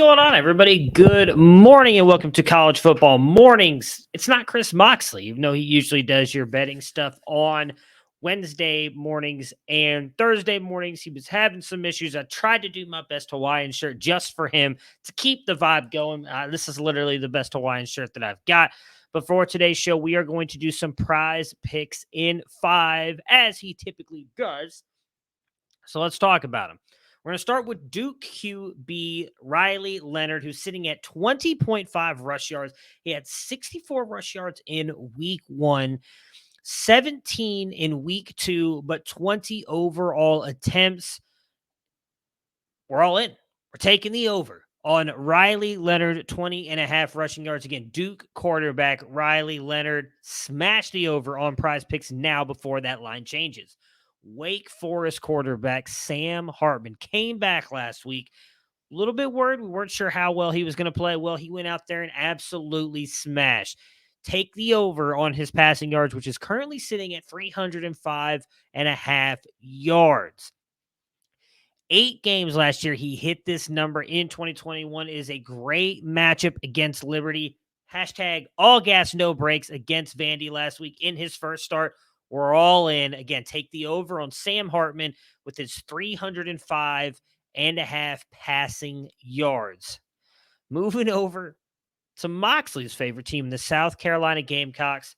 going on, everybody? Good morning and welcome to College Football Mornings. It's not Chris Moxley, even though he usually does your betting stuff on Wednesday mornings and Thursday mornings. He was having some issues. I tried to do my best Hawaiian shirt just for him to keep the vibe going. This is literally the best Hawaiian shirt that I've got. But for today's show, we are going to do some prize picks in 5, as he typically does. So let's talk about him. We're going to start with Duke QB Riley Leonard, who's sitting at 20.5 rush yards. He had 64 rush yards in week 1, 17 in week 2, but 20 overall attempts. We're all in. We're taking the over on Riley Leonard, 20.5 rushing yards. Again, Duke quarterback Riley Leonard smashed the over on PrizePicks now before that line changes. Wake Forest quarterback Sam Hartman came back last week. A little bit worried. We weren't sure how well he was going to play. Well, he went out there and absolutely smashed. Take the over on his passing yards, which is currently sitting at 305.5 yards. 8 games last year, he hit this number in 2021. It is a great matchup against Liberty. Hashtag all gas, no brakes against Vandy last week in his first start. We're all in. Again, take the over on Sam Hartman with his 305.5 passing yards. Moving over to Moxley's favorite team, the South Carolina Gamecocks.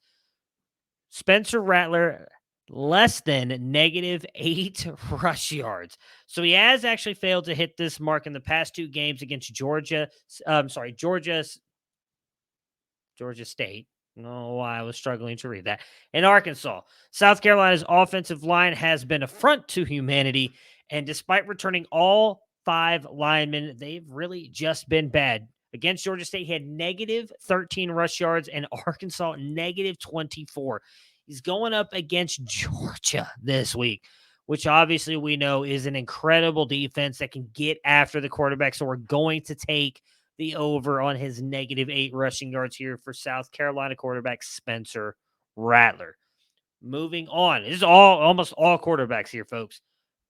Spencer Rattler, less than -8 rush yards. So he has actually failed to hit this mark in the past 2 games against Georgia State. No, why I was struggling to read that. In Arkansas, South Carolina's offensive line has been a front to humanity, and despite returning all 5 linemen, they've really just been bad. Against Georgia State, he had -13 rush yards, and Arkansas -24. He's going up against Georgia this week, which obviously we know is an incredible defense that can get after the quarterback. So we're going to take the over on his -8 rushing yards here for South Carolina quarterback Spencer Rattler. Moving on. This is almost all quarterbacks here, folks.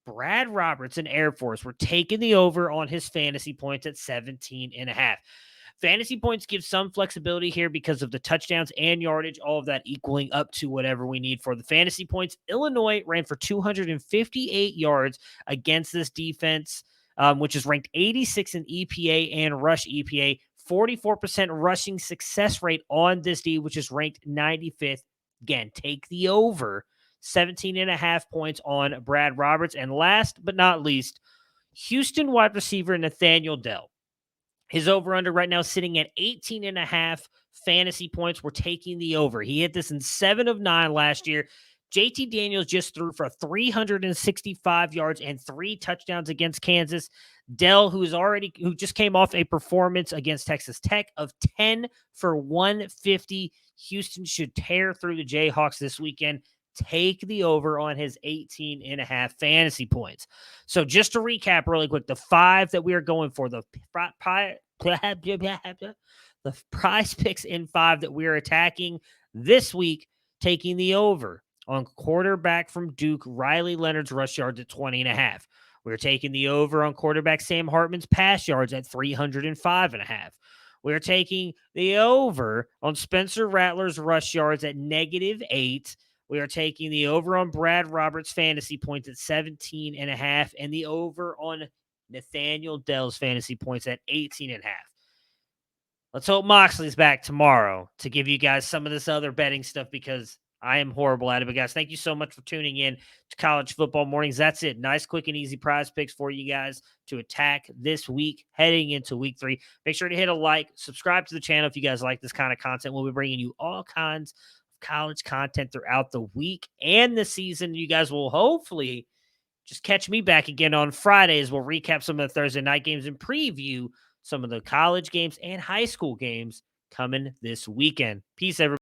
Brad Roberts in Air Force. We're taking the over on his fantasy points at 17.5. Fantasy points give some flexibility here because of the touchdowns and yardage, all of that equaling up to whatever we need for the fantasy points. Illinois ran for 258 yards against this defense, which is ranked 86 in EPA and rush EPA, 44% rushing success rate on this D, which is ranked 95th. Again, take the over, 17.5 points on Brad Roberts. And last but not least, Houston wide receiver Nathaniel Dell. His over-under right now sitting at 18.5 fantasy points. We're taking the over. He hit this in 7 of 9 last year. JT Daniels just threw for 365 yards and 3 touchdowns against Kansas. Dell, who just came off a performance against Texas Tech of 10 for 150. Houston should tear through the Jayhawks this weekend. Take the over on his 18.5 fantasy points. So just to recap really quick, the 5 that we are going for, the PrizePicks in 5 that we are attacking this week, taking the over on quarterback from Duke, Riley Leonard's rush yards at 20.5. We're taking the over on quarterback Sam Hartman's pass yards at 305.5. We're taking the over on Spencer Rattler's rush yards at -8. We are taking the over on Brad Roberts' fantasy points at 17.5 and the over on Nathaniel Dell's fantasy points at 18.5. Let's hope Moxley's back tomorrow to give you guys some of this other betting stuff because I am horrible at it. But guys, thank you so much for tuning in to College Football Mornings. That's it. Nice, quick, and easy prize picks for you guys to attack this week heading into week 3. Make sure to hit a like, subscribe to the channel if you guys like this kind of content. We'll be bringing you all kinds of college content throughout the week and the season. You guys will hopefully just catch me back again on Fridays. We'll recap some of the Thursday night games and preview some of the college games and high school games coming this weekend. Peace, everybody.